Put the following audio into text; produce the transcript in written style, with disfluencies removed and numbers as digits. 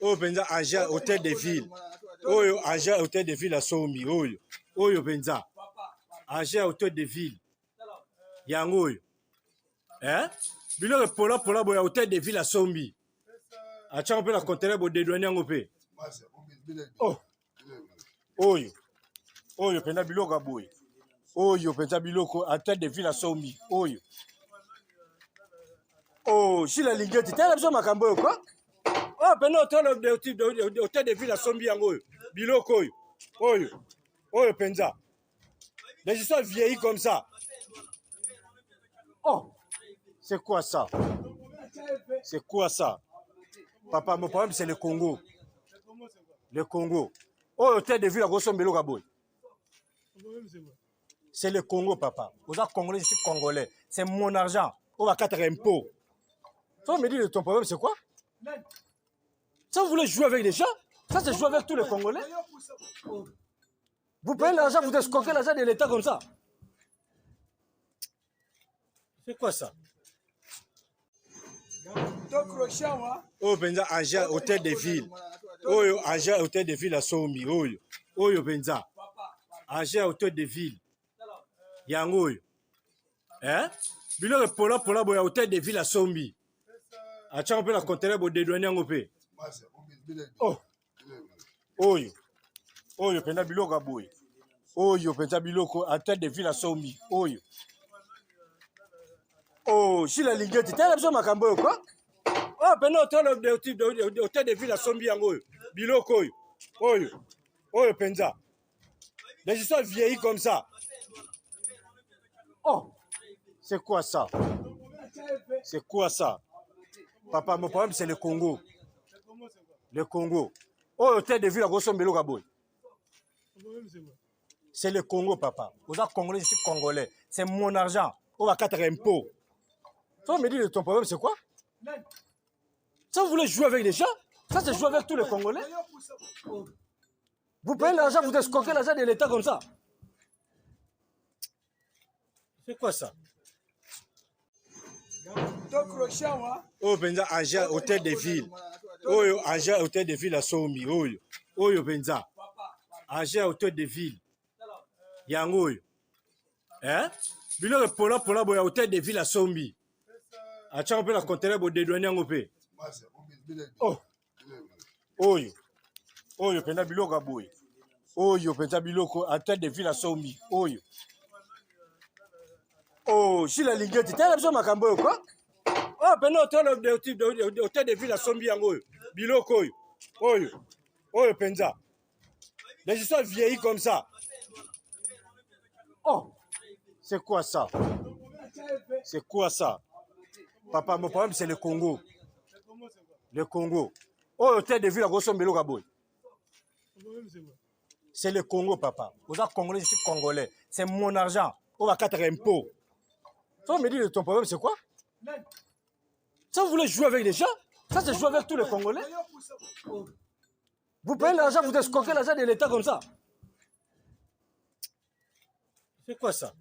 Oyo penza agent hôtel de ville. Oyo agent hôtel de ville à Sombi. Oyo penza agent hôtel de ville. Yango oyo. Hein? Bilo pola boya hôtel de ville à Sombi. Acha on peut la conteneur bo dédouaner yango pe. Oh. Oyo penza biloko boy. Oyo penza biloko hôtel de ville à Sombi. Oyo. Oh, si la lingette, t'as l'absent makambo quoi? Oh, ben hôtel de ville à Sombi yango. Biloko oyo. Oyo penza. Les histoires vieillies comme ça. Oh, c'est quoi ça? C'est quoi ça? Papa, mon problème c'est le Congo. Le Congo. Oh, hôtel de ville à Sombi Logaboy. C'est le Congo, papa. Vous êtes Congolais, je suis Congolais. C'est mon argent. On va quatre impôts. Toi, me dire ton problème, c'est quoi? Ça, vous voulez jouer avec les gens? Ça, c'est jouer avec tous les Congolais? Vous prenez l'argent, vous escroquez l'argent de l'État comme ça? C'est quoi ça? Oh, penza, agent hôtel de ville. Oyo, agent hôtel de ville à Sombi. Oyo, penza. Agent hôtel de ville. Yango oyo. Hein? Bilo pola boya hôtel de ville à Sombi. Acha on peut la conteneur bo dédouaner yango pe. Oh. Oyo penza biloko boy. Oyo penza biloko hôtel de ville à Sombi. Oyo. Oh, si la lingette, t'as l'absent makambo quoi? Oh, penza hôtel de ville à Sombi yango. Biloko oyo. Oyo penza. Les histoires vieillies comme ça. Oh, c'est quoi ça? C'est quoi ça? Papa, mon problème c'est le Congo. Le Congo. Oh, hôtel de ville à Sombi Logaboy. C'est le Congo, papa. Vous êtes Congolais, je suis Congolais. C'est mon argent. On va quatre impôts. Toi, me dire ton problème c'est quoi? Ça, vous voulez jouer avec les gens? Ça, c'est jouer avec tous les Congolais? Vous prenez l'argent, vous escroquez l'argent de l'État comme ça? C'est quoi ça? Oh, penza agent hôtel de ville. Oyo agent hôtel de ville à Sombi. Oyo penza agent hôtel de ville. Yango oyo. Hein? Bilo pola boya hôtel de ville à Sombi. Acha on peut la conteneur bo dédouaner yango pe. Oh. Oyo penza biloko boy. Oyo penza biloko hôtel de ville à Sombi. Oyo. Oh, si la lingette, t'as l'absent makambo quoi? Oh, ben hôtel de ville à Sombi yango. Biloko oyo penza. Les histoires vieillies comme ça. Oh, c'est quoi ça? C'est quoi ça? Papa, mon problème c'est le Congo. Le Congo. Oh, hôtel de ville à Sombi Logaboy. C'est le Congo, papa. Vous êtes Congolais, je suis Congolais. C'est mon argent. On va quatre impôts. Toi, me dire ton problème c'est quoi? Ça, vous voulez jouer avec les gens? Ça, c'est jouer avec tous les Congolais? Vous prenez l'argent, vous escroquez l'argent de l'État comme ça? C'est quoi ça?